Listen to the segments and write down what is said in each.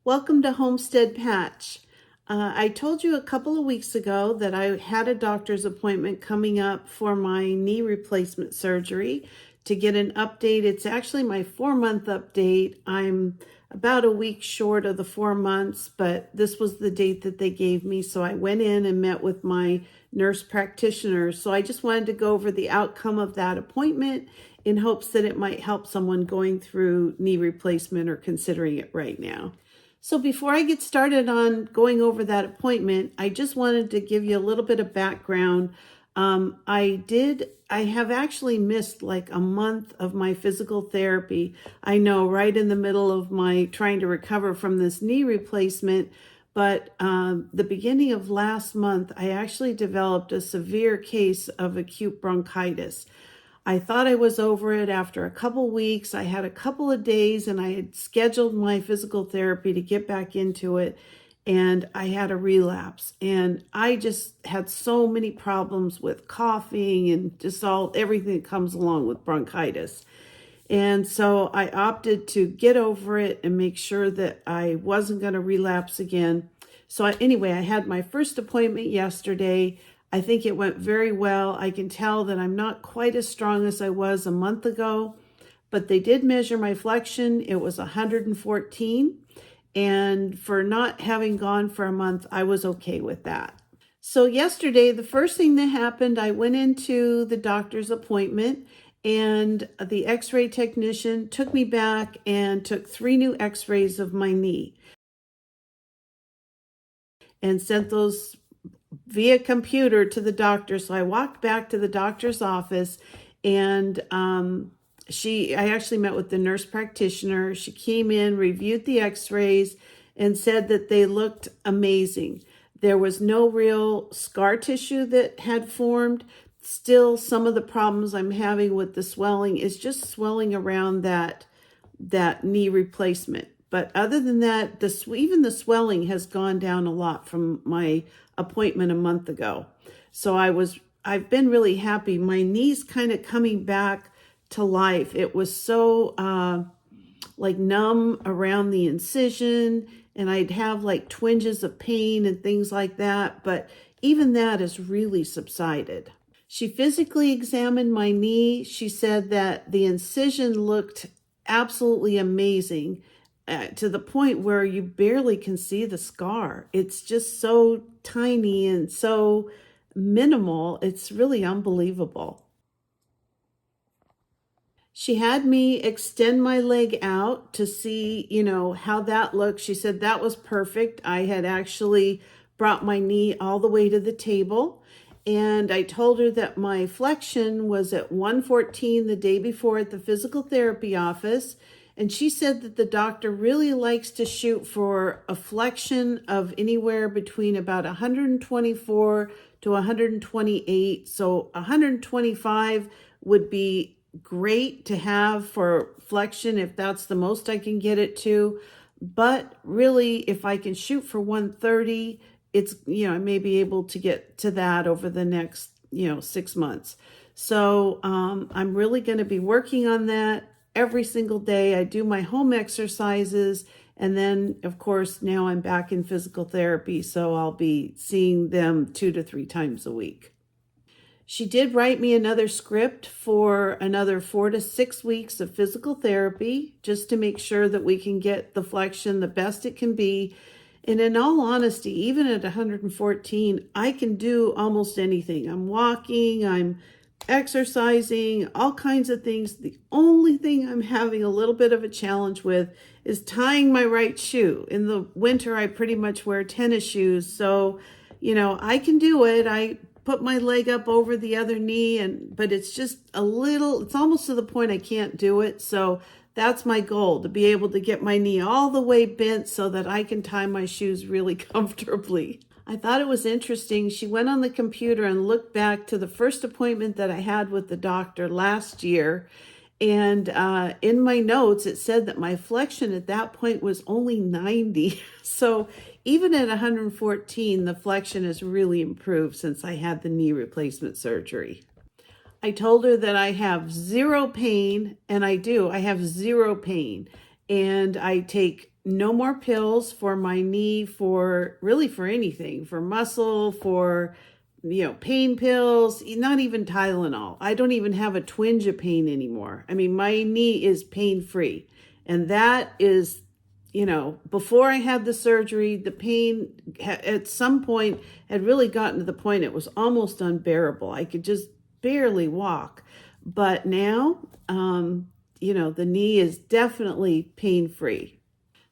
Welcome to Homestead Patch. I told you a couple of weeks ago that I had a doctor's appointment coming up for my knee replacement surgery to get an update. It's actually my 4-month update. I'm about a week short of the 4 months, but this was the date that they gave me. So I went in and met with my nurse practitioner. So I just wanted to go over the outcome of that appointment in hopes that it might help someone going through knee replacement or considering it right now. So before I get started on going over that appointment, I just wanted to give you a little bit of background. I have actually missed like a month of my physical therapy. I know, right in the middle of my trying to recover from this knee replacement. But the beginning of last month, I actually developed a severe case of acute bronchitis. I thought I was over it after a couple weeks. I had a couple of days and I had scheduled my physical therapy to get back into it, and I had a relapse. And I just had so many problems with coughing and just everything that comes along with bronchitis. And so I opted to get over it and make sure that I wasn't going to relapse again. So anyway, I had my first appointment yesterday. I think it went very well. I can tell that I'm not quite as strong as I was a month ago, but they did measure my flexion. It was 114. And for not having gone for a month, I was okay with that. So yesterday, the first thing that happened, I went into the doctor's appointment and the x-ray technician took me back and took 3 new x-rays of my knee and sent those via computer to the doctor. So I walked back to the doctor's office and I actually met with the nurse practitioner. She came in, reviewed the x-rays, and said that they looked amazing. There was no real scar tissue that had formed. Still, some of the problems I'm having with the swelling is just swelling around that knee replacement. But other than that, even the swelling has gone down a lot from my appointment a month ago. So I've been really happy. My knee's kind of coming back to life. It was so like numb around the incision, and I'd have like twinges of pain and things like that. But even that has really subsided. She physically examined my knee. She said that the incision looked absolutely amazing, to the point where you barely can see the scar. It's just so tiny and so minimal. It's really unbelievable. She had me extend my leg out to see, how that looked. She said that was perfect. I had actually brought my knee all the way to the table. And I told her that my flexion was at 114 the day before at the physical therapy office. And she said that the doctor really likes to shoot for a flexion of anywhere between about 124 to 128. So 125 would be great to have for flexion if that's the most I can get it to. But really, if I can shoot for 130, it's, I may be able to get to that over the next, 6 months. So I'm really going to be working on that every single day. I do my home exercises. And then, of course, now I'm back in physical therapy. So I'll be seeing them 2 to 3 times a week. She did write me another script for another 4 to 6 weeks of physical therapy, just to make sure that we can get the flexion the best it can be. And in all honesty, even at 114, I can do almost anything. I'm walking, I'm exercising, all kinds of things. The only thing I'm having a little bit of a challenge with is tying my right shoe. In the winter, I pretty much wear tennis shoes. So, I can do it. I put my leg up over the other knee, but it's just it's almost to the point I can't do it. So that's my goal, to be able to get my knee all the way bent so that I can tie my shoes really comfortably. I thought it was interesting. She went on the computer and looked back to the first appointment that I had with the doctor last year. And in my notes, it said that my flexion at that point was only 90. So even at 114, the flexion has really improved since I had the knee replacement surgery. I told her that I have zero pain, and I do. I have zero pain. and I take no more pills for my knee, for really for anything, for muscle, for pain pills, not even Tylenol. I don't even have a twinge of pain anymore. I mean, my knee is pain-free. And that is, before I had the surgery, the pain at some point had really gotten to the point it was almost unbearable. I could just barely walk. But now, the knee is definitely pain-free.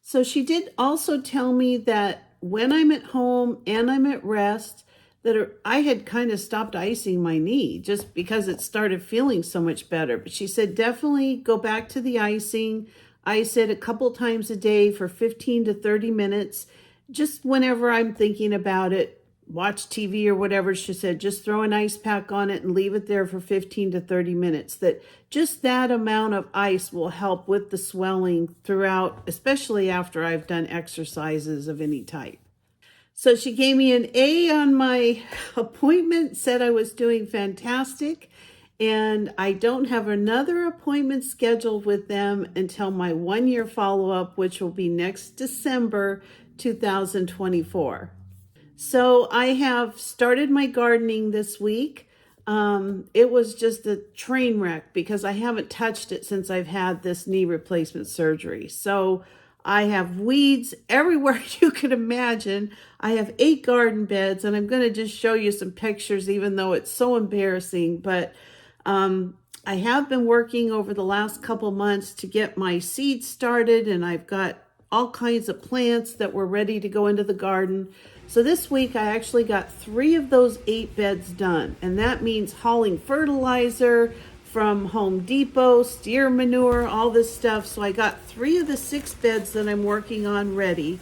So she did also tell me that when I'm at home and I'm at rest, that I had kind of stopped icing my knee just because it started feeling so much better. But she said definitely go back to the icing. Ice it a couple times a day for 15 to 30 minutes. Just whenever I'm thinking about it, watch TV or whatever, she said just throw an ice pack on it and leave it there for 15 to 30 minutes. That just that amount of ice will help with the swelling throughout, especially after I've done exercises of any type. So she gave me an A on my appointment, said I was doing fantastic, and I don't have another appointment scheduled with them until my 1-year follow-up, which will be next December 2024. So I have started my gardening this week. It was just a train wreck because I haven't touched it since I've had this knee replacement surgery. So I have weeds everywhere you can imagine. I have 8 garden beds, and I'm going to just show you some pictures, even though it's so embarrassing. But I have been working over the last couple months to get my seeds started, and I've got all kinds of plants that were ready to go into the garden. So this week I actually got 3 of those 8 beds done, and that means hauling fertilizer from Home Depot, steer manure, all this stuff. So I got 3 of the 6 beds that I'm working on ready.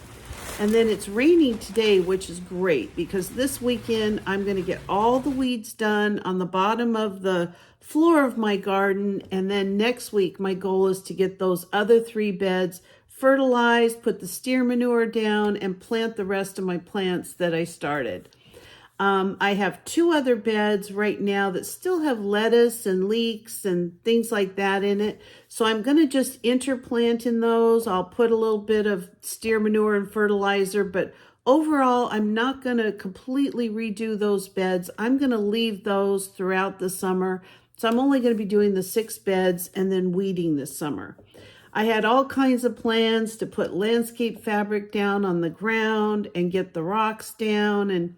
And then it's raining today, which is great because this weekend I'm going to get all the weeds done on the bottom of the floor of my garden. And then next week, my goal is to get those other 3 beds fertilized, put the steer manure down, and plant the rest of my plants that I started. I have 2 other beds right now that still have lettuce and leeks and things like that in it. So I'm going to just interplant in those. I'll put a little bit of steer manure and fertilizer, but overall, I'm not going to completely redo those beds. I'm going to leave those throughout the summer. So I'm only going to be doing the 6 beds and then weeding this summer. I had all kinds of plans to put landscape fabric down on the ground and get the rocks down, and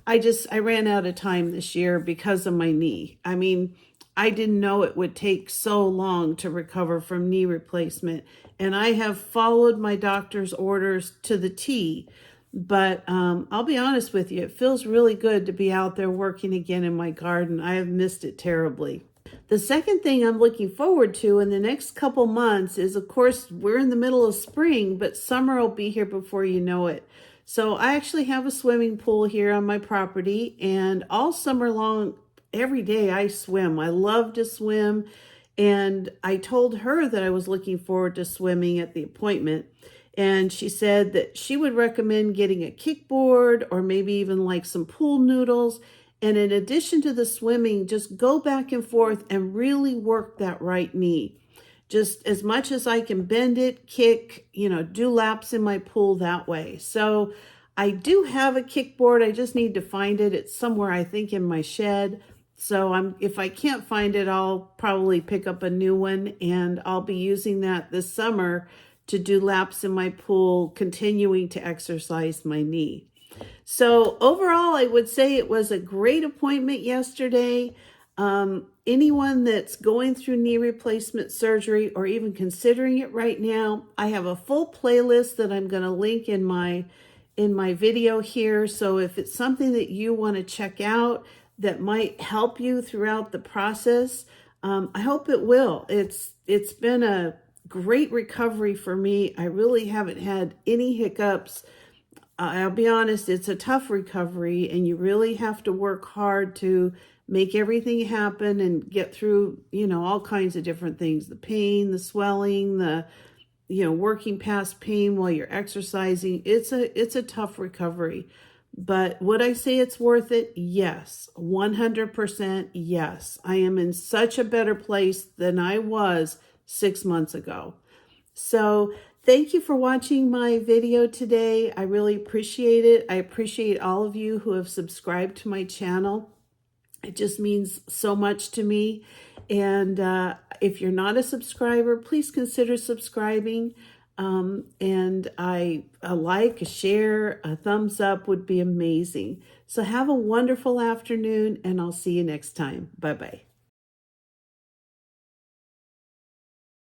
I ran out of time this year because of my knee. I mean, I didn't know it would take so long to recover from knee replacement. And I have followed my doctor's orders to the T. But I'll be honest with you, it feels really good to be out there working again in my garden. I have missed it terribly. The second thing I'm looking forward to in the next couple months is, of course, we're in the middle of spring, but summer will be here before you know it. So I actually have a swimming pool here on my property, and all summer long, every day I swim. I love to swim, and I told her that I was looking forward to swimming at the appointment, and she said that she would recommend getting a kickboard or maybe even like some pool noodles. And in addition to the swimming, just go back and forth and really work that right knee. Just as much as I can bend it, kick, do laps in my pool that way. So I do have a kickboard. I just need to find it. It's somewhere, I think, in my shed. So if I can't find it, I'll probably pick up a new one, and I'll be using that this summer to do laps in my pool, continuing to exercise my knee. So overall, I would say it was a great appointment yesterday. Anyone that's going through knee replacement surgery or even considering it right now, I have a full playlist that I'm going to link in my video here. So if it's something that you want to check out that might help you throughout the process, I hope it will. It's been a great recovery for me. I really haven't had any hiccups. I'll be honest, it's a tough recovery, and you really have to work hard to make everything happen and get through, all kinds of different things. The pain, the swelling, the, working past pain while you're exercising. It's a tough recovery. But would I say it's worth it? Yes. 100% yes. I am in such a better place than I was 6 months ago. So Thank you for watching my video today. I really appreciate it. I appreciate all of you who have subscribed to my channel. It just means so much to me. And if you're not a subscriber, please consider subscribing. And a like, a share, a thumbs up would be amazing. So have a wonderful afternoon, and I'll see you next time. Bye-bye.